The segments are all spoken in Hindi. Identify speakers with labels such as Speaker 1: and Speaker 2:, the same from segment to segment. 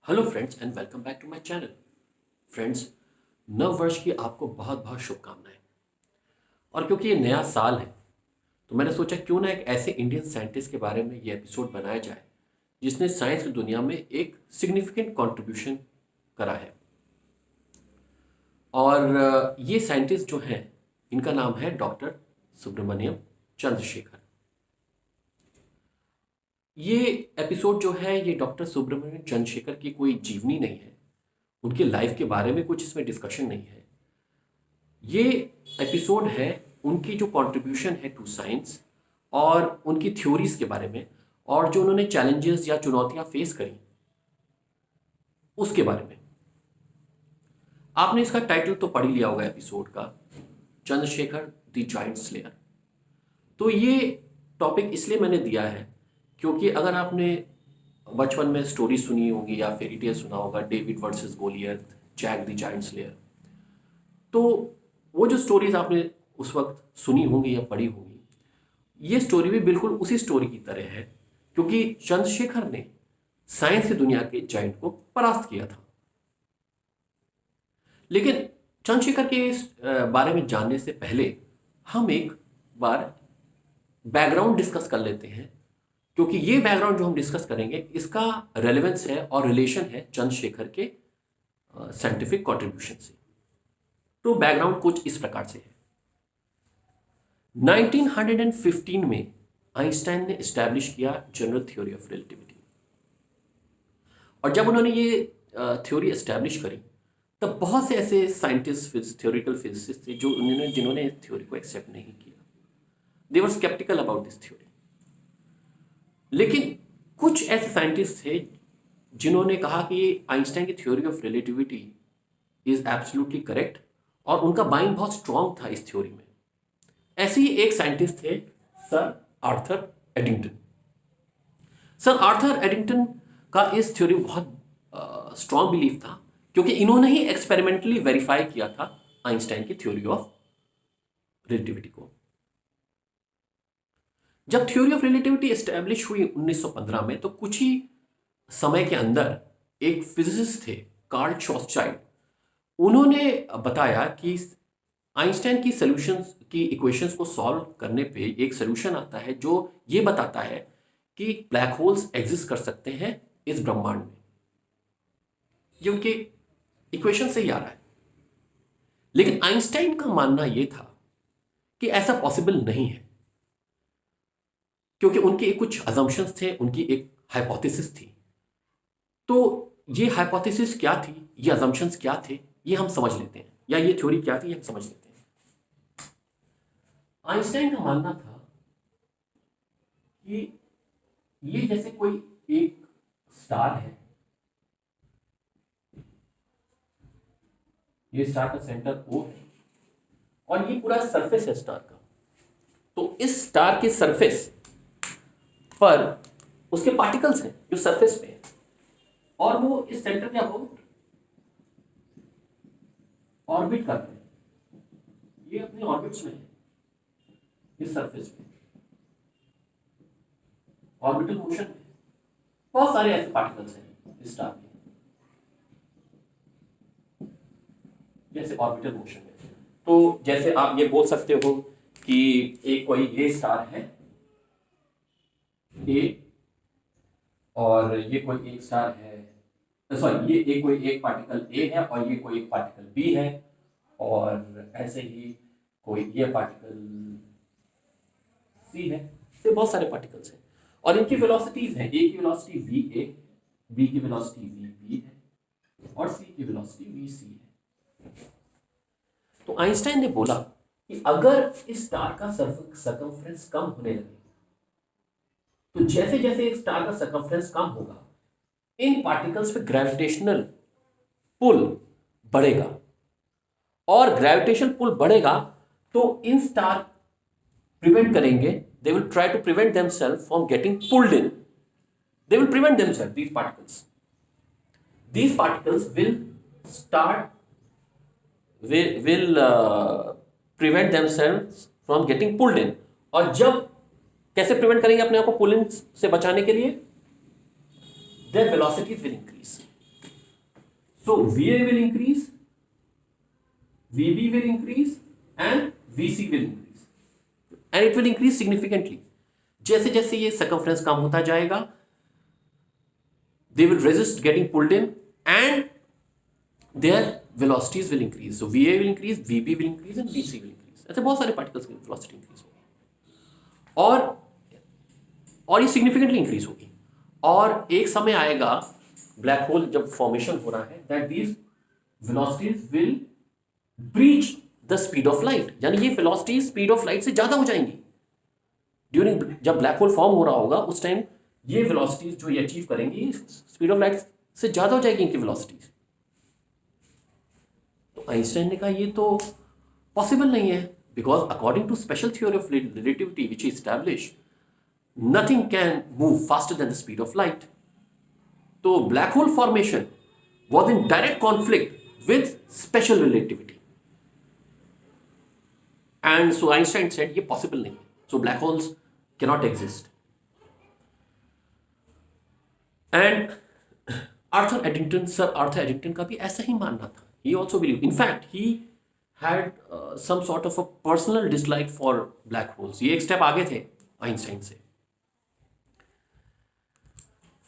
Speaker 1: Hello friends and welcome back to my channel. Friends, नव वर्ष की आपको बहुत बहुत शुभकामनाएं। और क्योंकि ये नया साल है तो मैंने सोचा क्यों ना एक ऐसे इंडियन साइंटिस्ट के बारे में ये एपिसोड बनाया जाए जिसने साइंस की दुनिया में एक सिग्निफिकेंट कंट्रीब्यूशन करा है। और ये साइंटिस्ट जो हैं इनका नाम है डॉक्टर सुब्रमण्यम चंद्रशेखर। ये एपिसोड जो है ये डॉक्टर सुब्रमण्यम चंद्रशेखर की कोई जीवनी नहीं है, उनकी लाइफ के बारे में कुछ इसमें डिस्कशन नहीं है। ये एपिसोड है उनकी जो कंट्रीब्यूशन है टू साइंस और उनकी थ्योरीज के बारे में, और जो उन्होंने चैलेंजेस या चुनौतियां फेस करी उसके बारे में। आपने इसका टाइटल तो पढ़ ही लिया होगा एपिसोड का, चंद्रशेखर द जायंट स्लेयर। तो ये टॉपिक इसलिए मैंने दिया है क्योंकि अगर आपने बचपन में स्टोरी सुनी होगी या फेरी टेल सुना होगा, David versus Goliath, Jack the giant slayer, तो वो जो स्टोरीज आपने उस वक्त सुनी होंगी या पढ़ी होंगी, ये स्टोरी भी बिल्कुल उसी स्टोरी की तरह है क्योंकि चंद्रशेखर ने साइंस की दुनिया के जायंट को परास्त किया था। लेकिन चंद्रशेखर के इस बारे में जानने से पहले हम एक बार बैकग्राउंड डिस्कस कर लेते हैं, क्योंकि ये बैकग्राउंड जो हम डिस्कस करेंगे इसका रेलेवेंस है और रिलेशन है चंद्रशेखर के साइंटिफिक कंट्रीब्यूशन से। तो बैकग्राउंड कुछ इस प्रकार से है। 1915 में आइंस्टाइन ने एस्टैब्लिश किया जनरल थ्योरी ऑफ रिलेटिविटी। और जब उन्होंने ये थ्योरी एस्टैब्लिश करी तब बहुत से ऐसे साइंटिस्ट, थ्योरिकल फिजिसिस्ट थे जिन्होंने इस थ्योरी को एक्सेप्ट नहीं किया। दे वर स्केप्टिकल अबाउट दिस थ्योरी। लेकिन कुछ ऐसे साइंटिस्ट थे जिन्होंने कहा कि आइंस्टाइन की theory of relativity is absolutely correct, और उनका माइंड बहुत स्ट्रांग था इस थ्योरी में। ऐसे ही एक साइंटिस्ट थे sir Arthur Eddington. Sir Arthur Eddington का इस थ्योरी में बहुत स्ट्रांग बिलीफ था क्योंकि इन्होंने ही एक्सपेरिमेंटली वेरीफाई किया था आइंस्टाइन की थ्योरी ऑफ रिलेटिविटी को। जब थ्योरी ऑफ रिलेटिविटी एस्टैब्लिश हुई 1915 में, तो कुछ ही समय के अंदर एक फिजिसिस्ट थे कार्ल शॉर्चचाइल्ड। उन्होंने बताया कि आइंस्टाइन की सॉल्यूशंस की इक्वेशंस को सॉल्व करने पे एक सॉल्यूशन आता है जो ये बताता है कि ब्लैक होल्स एग्जिस्ट कर सकते हैं इस ब्रह्मांड में। ये उनके इक्वेशन से ही आ रहा है। लेकिन आइंस्टाइन का मानना यह था कि ऐसा पॉसिबल नहीं है, क्योंकि उनके कुछ अजम्पशंस थे, उनकी एक हाइपोथेसिस थी। तो ये हाइपोथेसिस क्या थी, ये अजम्पशंस क्या थे, ये हम समझ लेते हैं, या ये थ्योरी क्या थी ये हम समझ लेते हैं। आइंस्टाइन का मानना था कि ये जैसे कोई एक स्टार है, ये स्टार का सेंटर O है और ये पूरा सरफेस है स्टार का। तो इस स्टार के सरफेस पर उसके पार्टिकल्स हैं जो सरफेस पे है, और वो इस सेंटर के अबाउट ऑर्बिट करते हैं। ये अपने ऑर्बिट्स में है, इस सरफेस पे ऑर्बिटल मोशन में बहुत सारे ऐसे पार्टिकल्स हैं इस स्टार के, जैसे ऑर्बिटल मोशन में। तो जैसे आप ये बोल सकते हो कि एक कोई ये स्टार है ए, और ये कोई एक स्टार है, सॉरी, ये एक कोई एक पार्टिकल ए है और ये कोई एक पार्टिकल बी है, और ऐसे ही कोई ये पार्टिकल सी है। तो बहुत सारे पार्टिकल्स हैं और इनकी वेलोसिटीज हैं। ए की वेलोसिटी वी ए, बी की वेलोसिटी वी बी है और सी की वेलोसिटी वी सी है। तो आइंस्टाइन ने बोला कि अगर इस स्टार का सर्कमफ्रेंस कम होने लगे, तो जैसे जैसे एक स्टार का सर्कमफ्रेंस कम होगा, इन पार्टिकल्स पे ग्रेविटेशनल पुल बढ़ेगा, और ग्रेविटेशनल पुल बढ़ेगा तो इन स्टार प्रिवेंट करेंगे, they will try to prevent themself from getting pulled in, they will prevent themself, these particles will start will prevent themselves from getting pulled in। और जब कैसे प्रिवेंट करेंगे अपने आप को पुल इन से बचाने के लिए, their velocities will increase। So VA will increase, VB will increase, and VC will increase, and it will increase significantly. जैसे जैसे ये circumference कम होता जाएगा, they will resist getting pulled in, and their velocities will increase. So VA will increase, VB will increase, and VC will increase. ऐसे बहुत सारे particles की velocity increase होगी, और ये significantly increase होगी. और एक समय आएगा ब्लैक होल जब फॉर्मेशन हो रहा है, that these velocities will breach the speed of light, यानी ये वेलोसिटीज स्पीड ऑफ लाइट से ज्यादा हो जाएंगी. ड्यूरिंग जब ब्लैक होल फॉर्म हो रहा होगा उस टाइम ये वेलोसिटीज जो ये अचीव करेंगी स्पीड ऑफ लाइट से ज्यादा हो जाएगी इनकी वेलोसिटीज. तो आइंस्टाइन ने कहा ये तो पॉसिबल नहीं है, because according to special theory of relativity which is established, nothing can move faster than the speed of light. So black hole formation was in direct conflict with special relativity, and so Einstein said ये possible नहीं, so black holes cannot exist. And Arthur Eddington, Sir Arthur Eddington का भी ऐसा ही मानना था. He also believed, in fact he had some sort of a personal dislike for black holes. ये एक स्टेप आगे थे आइंस्टाइन से.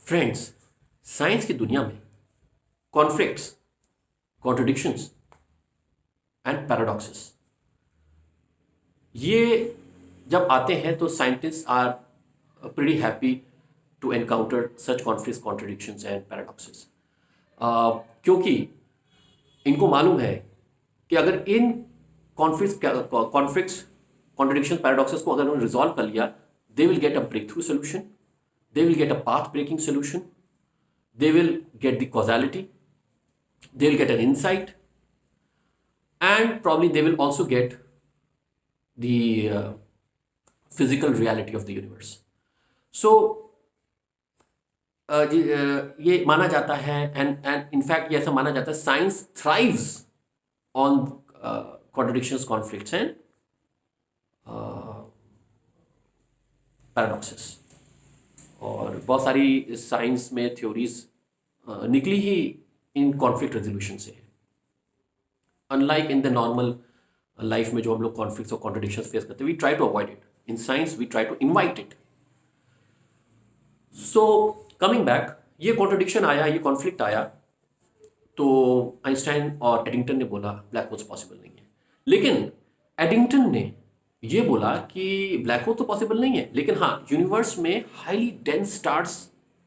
Speaker 1: फ्रेंड्स, साइंस की दुनिया में कॉन्फ्लिक्ट्स, कॉन्ट्रडिक्शंस एंड पैराडॉक्सेस, ये जब आते हैं तो scientist are pretty happy to encounter such conflicts, contradictions and paradoxes, क्योंकि इनको मालूम है कि अगर इन कॉन्फ्लिक्ट्स, कॉन्ट्रडिक्शन, पैराडॉक्सेस को अगर उन्होंने रिजॉल्व कर लिया, they will get a breakthrough solution, they will get a path breaking solution, they will get the causality, they will get an insight, and probably they will also get the physical reality of the universe. So ये माना जाता है, and in fact ये ऐसा माना जाता है, science thrives on contradictions, conflicts and paradoxes. और बहुत सारी साइंस में थ्योरीज निकली ही इन कॉन्फ्लिक्ट रेजोल्यूशन से. Unlike in the normal life में जो हम लोग कॉन्फ्लिक्ट्स और कॉन्ट्रडिक्शंस फेस करते हैं, we try to avoid it. In science we try to invite it. So coming back, ये कॉन्ट्रडिक्शन आया, ये कॉन्फ्लिक्ट आया, तो आइंस्टाइन और एडिंगटन ने बोला ब्लैक होल्स पॉसिबल नहीं है. लेकिन एडिंगटन ने ये बोला कि ब्लैक होल तो पॉसिबल नहीं है, लेकिन हाँ यूनिवर्स में highly dense stars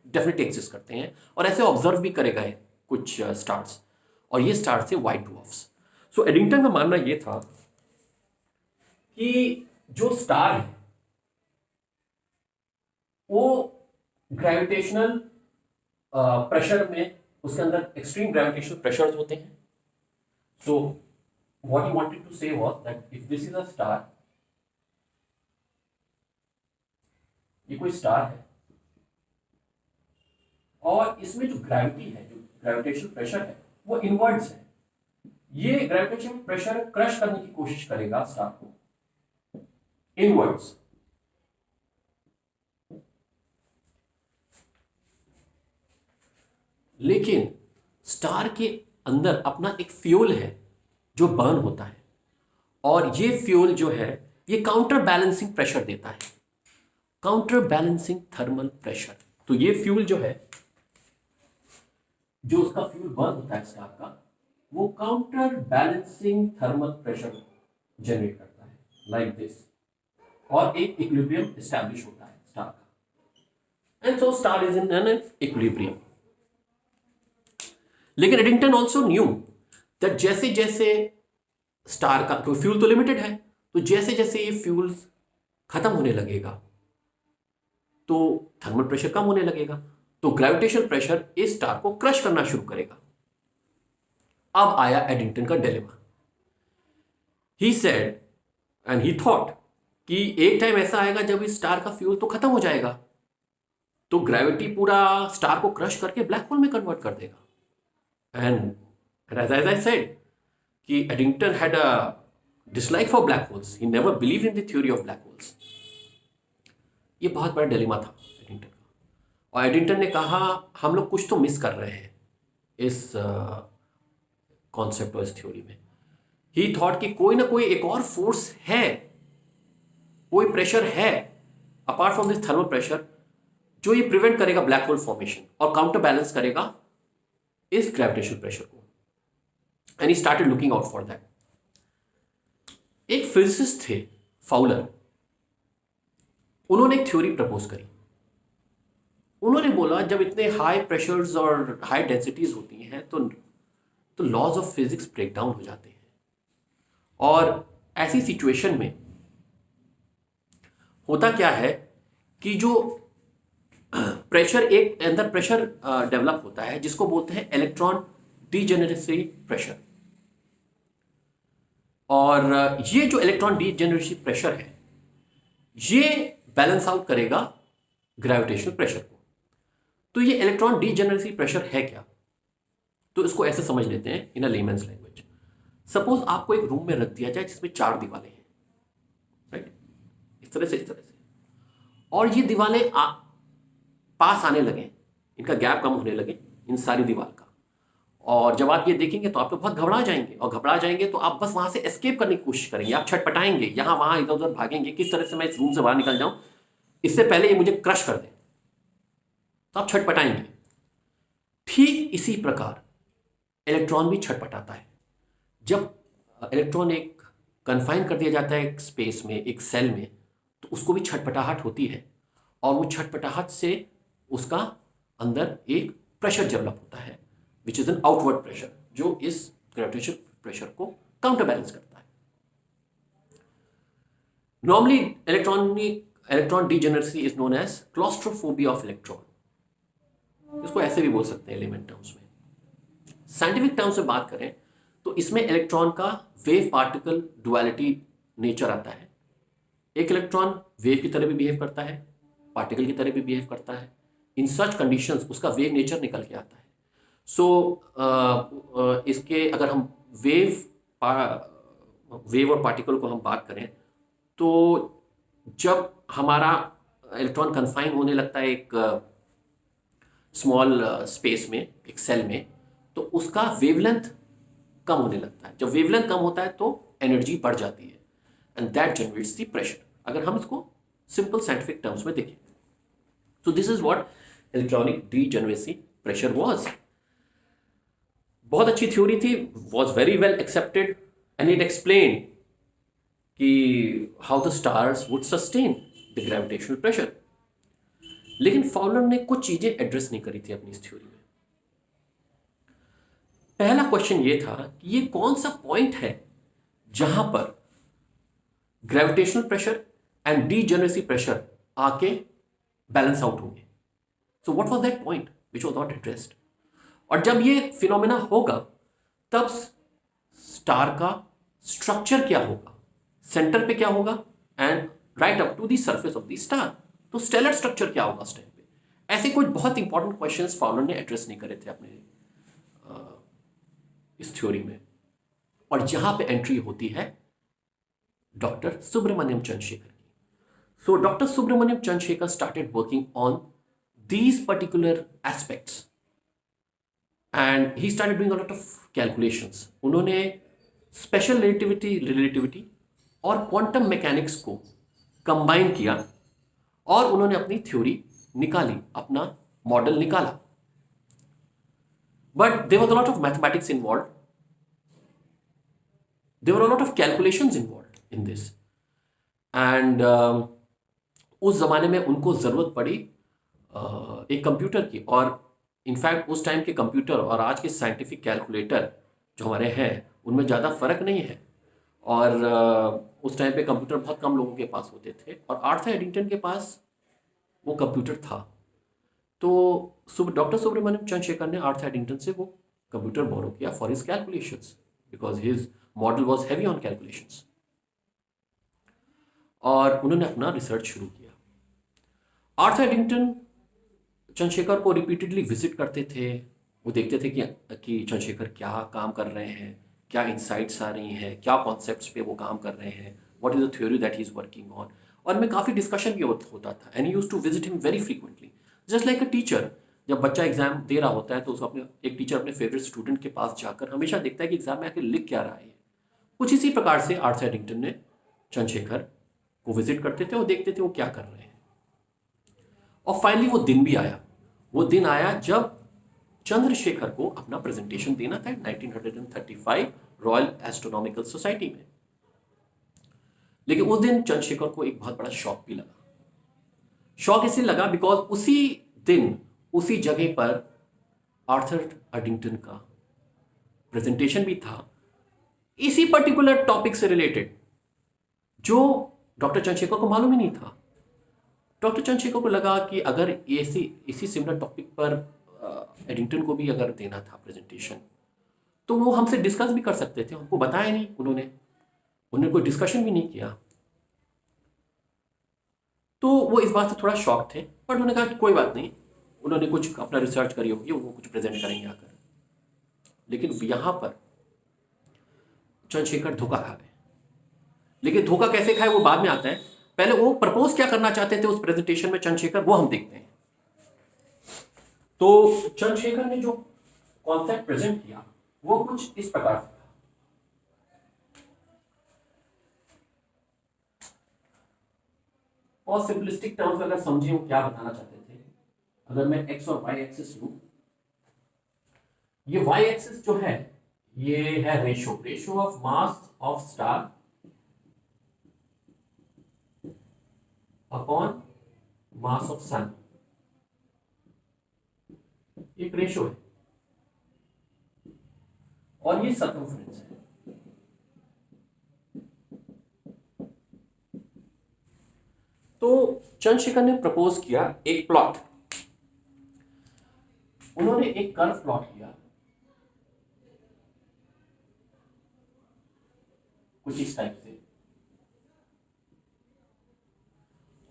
Speaker 1: definitely exist करते हैं, और ऐसे ऑब्जर्व भी करे गए कुछ स्टार्स, और ये स्टार्स थे वाइट ड्वार्फ्स. सो एडिंगटन का मानना ये था कि जो स्टार है वो ग्रेविटेशनल प्रेशर में, उसके अंदर एक्सट्रीम ग्रेविटेशनल प्रेशर्स होते हैं. So what he wanted to say was that if this is a star, ये कोई स्टार है, और इसमें जो ग्रेविटी है, जो ग्रेविटेशनल प्रेशर है, वो इनवर्ड्स है. ये ग्रेविटेशनल प्रेशर क्रश करने की कोशिश करेगा स्टार को इनवर्ड्स. लेकिन स्टार के अंदर अपना एक फ्यूल है जो बर्न होता है, और ये फ्यूल जो है ये काउंटर बैलेंसिंग प्रेशर देता है, काउंटर बैलेंसिंग थर्मल प्रेशर. तो ये फ्यूल जो है, जो उसका फ्यूल बर्न होता है स्टार का, वो counter balancing thermal pressure generate करता है लाइक दिस, और एक इक्विलिब्रियम एस्टैब्लिश होता है स्टार का, and so star is in an equilibrium. लेकिन एडिंगटन ऑल्सो न्यू दैट जैसे जैसे स्टार का, तो फ्यूल तो लिमिटेड है, तो जैसे जैसे ये फ्यूल खत्म होने लगेगा तो थर्मल प्रेशर कम होने लगेगा, तो ग्रेविटेशनल प्रेशर इस स्टार को क्रश करना शुरू करेगा. अब आया एडिंगटन का dilemma. He said and he thought कि एक टाइम ऐसा आएगा जब इस स्टार का फ्यूल तो खत्म हो जाएगा, तो ग्रेविटी पूरा स्टार को क्रश करके ब्लैक होल में कन्वर्ट कर देगा. एंड एज आई सेड कि Eddington had a dislike for black holes. He never believed in the theory of black holes. ये बहुत बड़ा डिलेमा था एडिंगटन का, और एडिंगटन ने कहा हम लोग कुछ तो मिस कर रहे हैं इस कॉन्सेप्ट और इस थ्योरी में। ही थॉट कि कोई ना कोई एक और फोर्स है, कोई प्रेशर है apart from this thermal pressure, जो ये प्रिवेंट करेगा ब्लैक होल फॉर्मेशन और काउंटर बैलेंस करेगा इस ग्रेविटेशनल प्रेशर को। And he started looking out for that. एक फिजिसिस्ट थे फाउलर, उन्होंने एक थ्योरी प्रपोज करी। उन्होंने बोला जब इतने हाई प्रेशर्स और हाई डेंसिटीज होती हैं तो laws of physics break down हो जाते हैं, और ऐसी सिचुएशन में होता क्या है कि जो प्रेशर, एक अंदर प्रेशर डेवलप होता है जिसको बोलते हैं इलेक्ट्रॉन डीजेनरेसी प्रेशर। और ये जो इलेक्ट्रॉन डीजेनरेसी प्रेशर है ये बैलेंस आउट करेगा ग्रेविटेशनल प्रेशर को। तो ये इलेक्ट्रॉन डीजेनरेसी प्रेशर है क्या? तो इसको ऐसे समझ लेते हैं इन अ लेमन्स लैंग्वेज। सपोज आपको एक रूम में रख दिया जाए जिसमें 4 दीवारें हैं, राइट, इस तरह से, और ये दीवारें पास आने लगे, इनका गैप कम होने लगे इन सारी दीवार का, और जब आप ये देखेंगे तो आप तो बहुत घबरा जाएंगे, और घबरा जाएंगे तो आप बस वहां से एस्केप करने की कोशिश करेंगे, आप छटपटाएंगे, यहां वहां इधर उधर भागेंगे, किस तरह से मैं इस रूम से बाहर निकल जाऊं, इससे पहले ये मुझे क्रश कर दे, तो आप छटपटाएंगे। ठीक इसी प्रकार इलेक्ट्रॉन भी छटपटाता है। जब इलेक्ट्रॉन एक कन्फाइन कर दिया जाता है एक स्पेस में, एक सेल में, तो उसको भी छटपटाहट होती है, और वो छटपटाहट से उसका अंदर एक प्रेशर डेवलप होता है which is an outward pressure, जो इस ग्रेविटेशनल प्रेशर को काउंटर बैलेंस करता है। Normally electron degeneracy is known as claustrophobia of electron. इसको ऐसे भी बोल सकते हैं एलिमेंट टर्म्स में। साइंटिफिक टर्म्स में बात करें तो इसमें इलेक्ट्रॉन का वेव पार्टिकल डुअलिटी नेचर आता है। एक इलेक्ट्रॉन वेव की तरह भी बिहेव करता है, पार्टिकल की तरह भी बिहेव करता है। इन सच कंडीशंस उसका वेव नेचर निकल के आता है। सो इसके अगर हम वेव और पार्टिकल को हम बात करें तो जब हमारा इलेक्ट्रॉन कन्फाइन होने लगता है एक स्मॉल स्पेस में, एक सेल में, तो उसका वेवलेंथ कम होने लगता है। जब वेवलेंथ कम होता है तो एनर्जी बढ़ जाती है, and that generates the pressure, अगर हम इसको सिंपल साइंटिफिक टर्म्स में देखें। So this is what electronic degeneracy pressure was. बहुत अच्छी थ्योरी थी, was very well accepted, and it explained कि how the stars would sustain the gravitational pressure. लेकिन फाउलर ने कुछ चीजें एड्रेस नहीं करी थी अपनी इस थ्योरी में। पहला क्वेश्चन ये था कि ये कौन सा पॉइंट है जहां पर gravitational pressure and degeneracy pressure आके बैलेंस आउट होंगे। So what was that point which was not addressed? और जब ये फिनोमेना होगा तब स्टार का स्ट्रक्चर क्या होगा, सेंटर पे क्या होगा, and right up to the surface of the star, तो स्टेलर स्ट्रक्चर क्या होगा उस टाइम पे। ऐसे कुछ बहुत इंपॉर्टेंट क्वेश्चंस फाउलर ने एड्रेस नहीं करे थे अपने इस थ्योरी में। और जहां पे एंट्री होती है डॉक्टर सुब्रमण्यम चंद्रशेखर की। So Dr. Subramaniam Chandrasekhar started working on these particular aspects, and he started doing a lot of calculations. उन्होंने स्पेशल रिलेटिविटी और क्वांटम मैकेनिक्स को कंबाइन किया और उन्होंने अपनी थ्योरी निकाली, अपना मॉडल निकाला। But there was a lot of mathematics involved, there were a lot of calculations involved in this, and उस ज़माने में उनको ज़रूरत पड़ी एक कंप्यूटर की। और इनफैक्ट उस टाइम के कंप्यूटर और आज के साइंटिफिक कैलकुलेटर जो हमारे हैं उनमें ज़्यादा फ़र्क नहीं है। और उस टाइम पे कंप्यूटर बहुत कम लोगों के पास होते थे, और आर्थर एडिंगटन के पास वो कंप्यूटर था। तो डॉक्टर सुब्रमण्यम चंद्रशेखर ने आर्थर एडिंगटन से वो कंप्यूटर बोरो किया for his calculations, because his model was heavy on calculations, और उन्होंने अपना रिसर्च शुरू किया। आर्थर एडिंगटन चंद्रशेखर को रिपीटेडली विजिट करते थे, वो देखते थे कि चंद्रशेखर क्या काम कर रहे हैं, क्या इंसाइट्स आ रही हैं, क्या कॉन्सेप्ट्स पे वो काम कर रहे हैं, what is the theory that he is working on. और में काफ़ी डिस्कशन भी होता था, and he used to visit him very frequently, just like a teacher जब बच्चा एग्जाम दे रहा होता है तो उसको अपने एक टीचर अपने फेवरेट स्टूडेंट के पास जाकर हमेशा देखता है कि एग्जाम में आके लिख क्या रहा है। कुछ इसी प्रकार से आर्थर एडिंगटन ने चंद्रशेखर को विजिट करते थे और देखते थे वो क्या कर रहे हैं। और फाइनली वो दिन भी आया। वो दिन आया जब चंद्रशेखर को अपना प्रेजेंटेशन देना था 1935 रॉयल एस्ट्रोनॉमिकल सोसाइटी में। लेकिन उस दिन चंद्रशेखर को एक बहुत बड़ा शॉक भी लगा। शॉक इसलिए लगा बिकॉज उसी दिन उसी जगह पर आर्थर एडिंगटन का प्रेजेंटेशन भी था इसी पर्टिकुलर टॉपिक से रिलेटेड, जो डॉक्टर चंद्रशेखर को मालूम ही नहीं था। डॉक्टर चंद्रशेखर को लगा कि अगर इसी सिमिलर टॉपिक पर एडिंगटन को भी अगर देना था प्रेजेंटेशन तो वो हमसे डिस्कस भी कर सकते थे। हमको बताया नहीं उन्होंने कोई डिस्कशन भी नहीं किया। तो वो इस बात से थोड़ा शॉक थे, बट उन्होंने कहा कि कोई बात नहीं, उन्होंने कुछ अपना रिसर्च करी होगी, वो कुछ प्रेजेंट करेंगे आकर। लेकिन यहाँ पर चंद्रशेखर धोखा खा गए। लेकिन धोखा कैसे खाए वो बाद में आता है। पहले वो प्रपोज क्या करना चाहते थे उस प्रेजेंटेशन में चंद्रशेखर, वो हम देखते हैं। तो चंद्रशेखर ने जो कॉन्सेप्ट प्रेजेंट किया वो कुछ इस प्रकार से था। और सिंपलिस्टिक टर्म्स में अगर समझे वो क्या बताना चाहते थे, अगर मैं एक्स और वाई एक्सिस लूं, ये वाई एक्सिस जो है ये है ratio of mass of star upon mass of sun. एक रेशो है और ये सर्कमफ्रेंस है। तो चंद्रशेखर ने प्रपोज किया एक प्लॉट। उन्होंने एक कर्व प्लॉट किया कुछ इस टाइप से,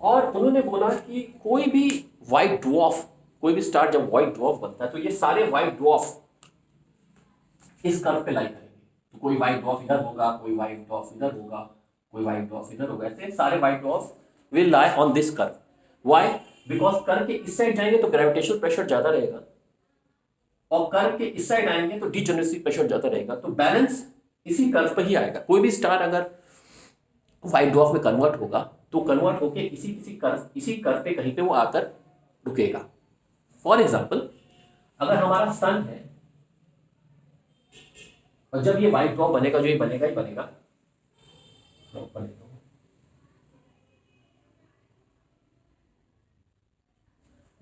Speaker 1: और उन्होंने बोला कि कोई भी व्हाइट ड्वार्फ, कोई भी स्टार जब व्हाइट ड्वार्फ बनता है तो ये सारे व्हाइट ड्वार्फ इस कर्व पे लाई करेंगे। तो कोई व्हाइट ड्वार्फ इधर होगा, कोई व्हाइट ड्वार्फ इधर होगा, कोई व्हाइट ड्वार्फ इधर होगा, ऐसे सारे white dwarf will lie on this curve. Why? Because curve के इस साइड जाएंगे तो ग्रेविटेशनल प्रेशर ज्यादा रहेगा, और कर्व के इस साइड आएंगे तो डीजेनरेसी प्रेशर ज्यादा रहेगा। तो बैलेंस इसी कर्व पर ही आएगा। कोई भी स्टार अगर व्हाइट ड्वार्फ में कन्वर्ट होगा तो कन्वर्ट होके इसी कर्व पे कहीं पे वो आकर रुकेगा। फॉर एग्जाम्पल, अगर हमारा सन है और जब ये व्हाइट ड्वार्फ बनेगा, जो ये बनेगा ही बनेगा,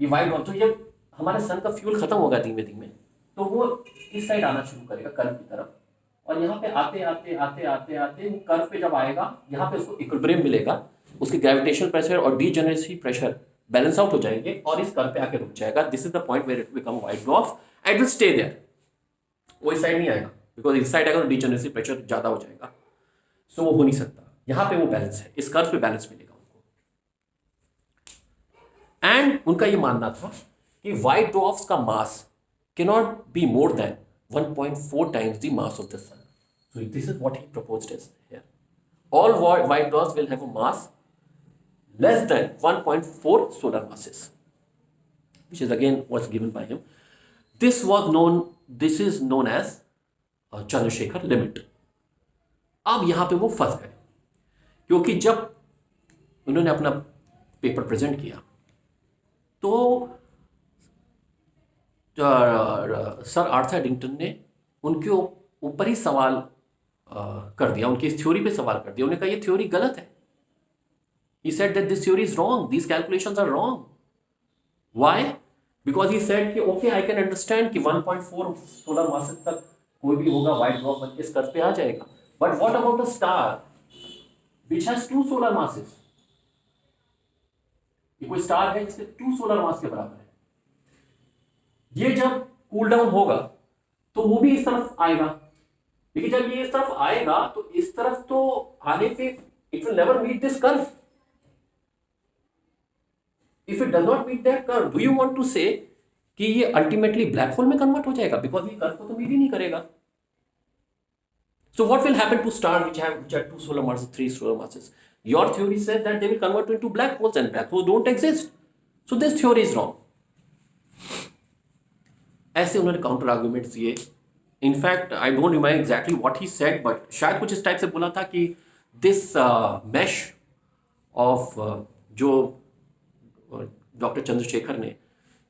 Speaker 1: ये व्हाइट ड्वार्फ, तो जब हमारे सन का फ्यूल खत्म होगा धीमे धीमे तो वो इस साइड आना शुरू करेगा कर्व की तरफ, और यहाँ पे आते आते आते आते आते वो कर्व पे जब आएगा यहाँ पे उसको इक्विलिब्रियम मिलेगा, उसके ग्रेविटेशनल प्रेशर और डीजेनरेसी प्रेशर बैलेंस आउट हो जाएंगे और इस कर्व पे आके रुक जाएगा। This is the point where it become white dwarf and will stay there. वो इस साइड नहीं आएगा, बिकॉज इस साइड आएगा तो डीजेनरेसी प्रेशर ज्यादा हो जाएगा, सो वो हो नहीं सकता। यहाँ पे वो बैलेंस है, इस कर्व पे बैलेंस मिलेगा उनको। एंड उनका ये मानना था कि व्हाइट ड्वार्फ्स का मास cannot be more than 1.4 times the mass of the sun. So this is what he proposed as here. All white dwarfs will have a mass less than 1.4 solar masses, which is again was given by him. This is known as Chandrasekhar limit. अब यहाँ पे वो फंस गए, क्योंकि जब उन्होंने अपना पेपर प्रेजेंट किया तो सर आर्थर एडिंगटन ने उनके ऊपर ही सवाल कर दिया, उनकी इस थ्योरी पे सवाल कर दिया। उन्होंने कहा ये थ्योरी गलत है। He said that this theory is wrong, these calculations are wrong. Why? Because he said कि okay, I can understand कि 1.4 सोलर मासेस तक कोई भी होगा व्हाइट ड्वार्फ बन के इस कर्व पे आ जाएगा, but what about a star which has 2 solar masses? ये कोई स्टार है जिसके 2 सोलर मास के बराबर है। ये जब कूल डाउन होगा तो वो भी इस तरफ आएगा, लेकिन जब ये इस तरफ आएगा तो इस तरफ तो आने पे it will never meet this curve. If it does not meet that curve, do you want to say कि ये अल्टीमेटली ब्लैक होल में कन्वर्ट हो जाएगा, बिकॉज ये कर्व को तो मीट ही नहीं करेगा। So what will happen to star which have 2 solar masses, 3 solar masses? Your theory says that they will convert into black holes, and black holes don't exist. So this theory is wrong. ऐसे उन्होंने काउंटर आर्ग्यूमेंट्स दिए. In fact I don't remember exactly what he said, but शायद कुछ इस टाइप से बोला था कि दिस मैश ऑफ जो डॉक्टर चंद्रशेखर ने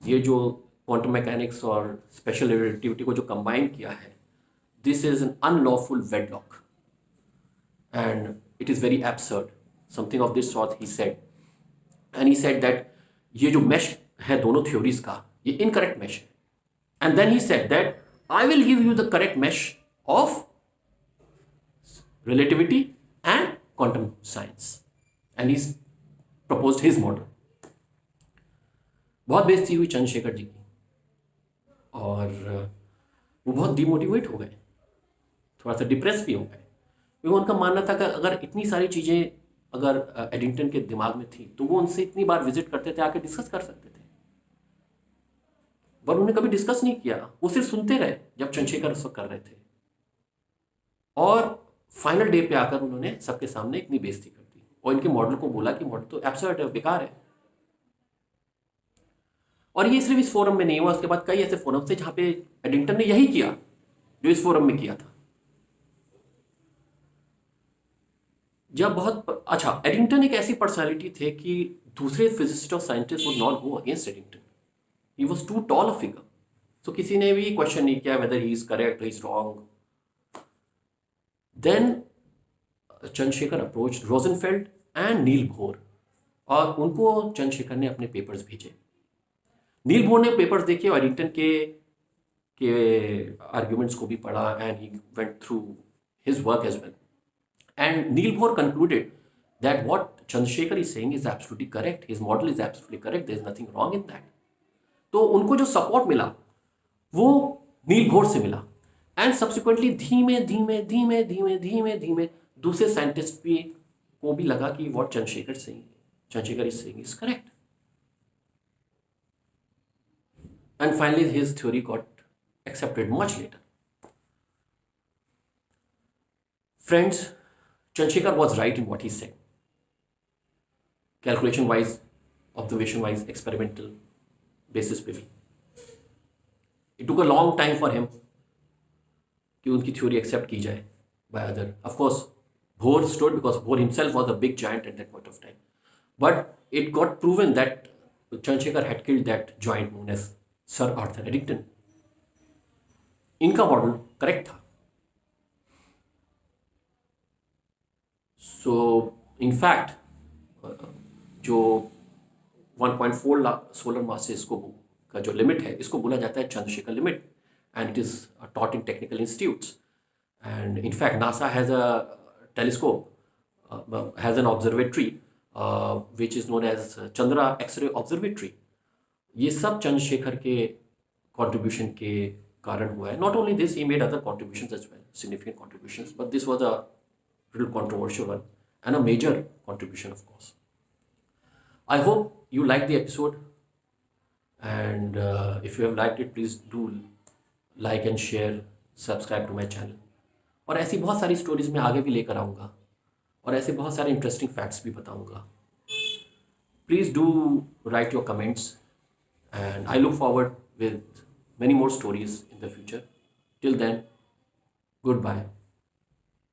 Speaker 1: ये जो क्वांटम मैकेनिक्स और स्पेशल रिलेटिविटी को जो कंबाइन किया है, this is an unlawful wedlock and it is very absurd, something of this sort he said. And he said that ये जो मैश है दोनों थ्योरीज का, ये इनकरेक्ट मैश है. And then he said that I will give you the correct mesh of relativity and quantum science, and he's proposed his model. बहुत बेइज्जती हुई चंद्रशेखर जी की और वो बहुत डिमोटिवेट हो गए, थोड़ा सा डिप्रेस भी हो गए, क्योंकि उनका मानना था कि अगर इतनी सारी चीज़ें अगर एडिंगटन के दिमाग में थी तो वो उनसे इतनी बार विजिट करते थे, आके डिस्कस कर सकते थे, पर उन्होंने कभी डिस्कस नहीं किया. वो सिर्फ सुनते रहे जब चंद्रशेखर उस वक्त कर रहे थे, और फाइनल डे पे आकर उन्होंने सबके सामने इतनी बेइज्जती कर दी और इनके मॉडल को बोला कि मॉडल तो एब्सर्ड है, बेकार है. और ये सिर्फ इस फोरम में नहीं हुआ, उसके बाद कई ऐसे फोरम थे जहां पे एडिंगटन ने यही किया जो इस फोरम में किया था. जब बहुत अच्छा, एडिंगटन एक ऐसी पर्सनालिटी थे कि दूसरे फिजिसिस्ट और scientist would not go against Eddington. He was too tall a figure, so किसी ने भी क्वेश्चन नहीं किया whether he is correct, he is wrong. Then Chandrasekhar approach Rosenfeld and Niels Bohr, और उनको चंद्रशेखर ने अपने पेपर्स भेजे. नील बोर ने पेपर्स देखे और एडिंगटन के आर्ग्यूमेंट्स को भी पढ़ा, and he went through his work as well. And Niels Bohr concluded that what Chandrasekhar is saying is absolutely correct, his model is absolutely correct, there is nothing wrong in that. तो उनको जो सपोर्ट मिला वो नील बोर से मिला. एंड सब्सिक्वेंटली धीमे धीमे धीमे धीमे धीमे धीमे दूसरे साइंटिस्ट भी को भी लगा कि what Chandrasekhar is saying is correct. And finally his theory got accepted much later. Friends, Chandrashekhar was right in what he said, calculation wise, observation wise, experimental basis पे भी. It took a long time for him कि उनकी थ्योरी एक्सेप्ट की जाए by other. Of course Bohr stood because Bohr himself was a big giant at that point of time. But it got proven that Chandrasekhar had killed that giant known as Sir Arthur Eddington. इनका मॉडल करेक्ट था. सो इनफैक्ट जो 1.4 लाख सोलर मासेस को का जो लिमिट है, इसको बोला जाता है Chandrashekhar limit, and it is taught in technical institutes. And in fact, NASA has a telescope, has an observatory which is known as Chandra X-ray Observatory. ये सब चंद्रशेखर के contribution के कारण हुआ है. Not only this, he made other contributions as well, significant contributions, but this was a little controversial one and a major contribution, of course. I hope you liked the episode, and if you have liked it, please do like and share, subscribe to my channel. और ऐसी बहुत सारी स्टोरीज मैं आगे भी लेकर आऊँगा और ऐसे बहुत सारे इंटरेस्टिंग फैक्ट्स भी बताऊँगा. Please do right your comments and I look forward with many more stories in the future. Till then, goodbye.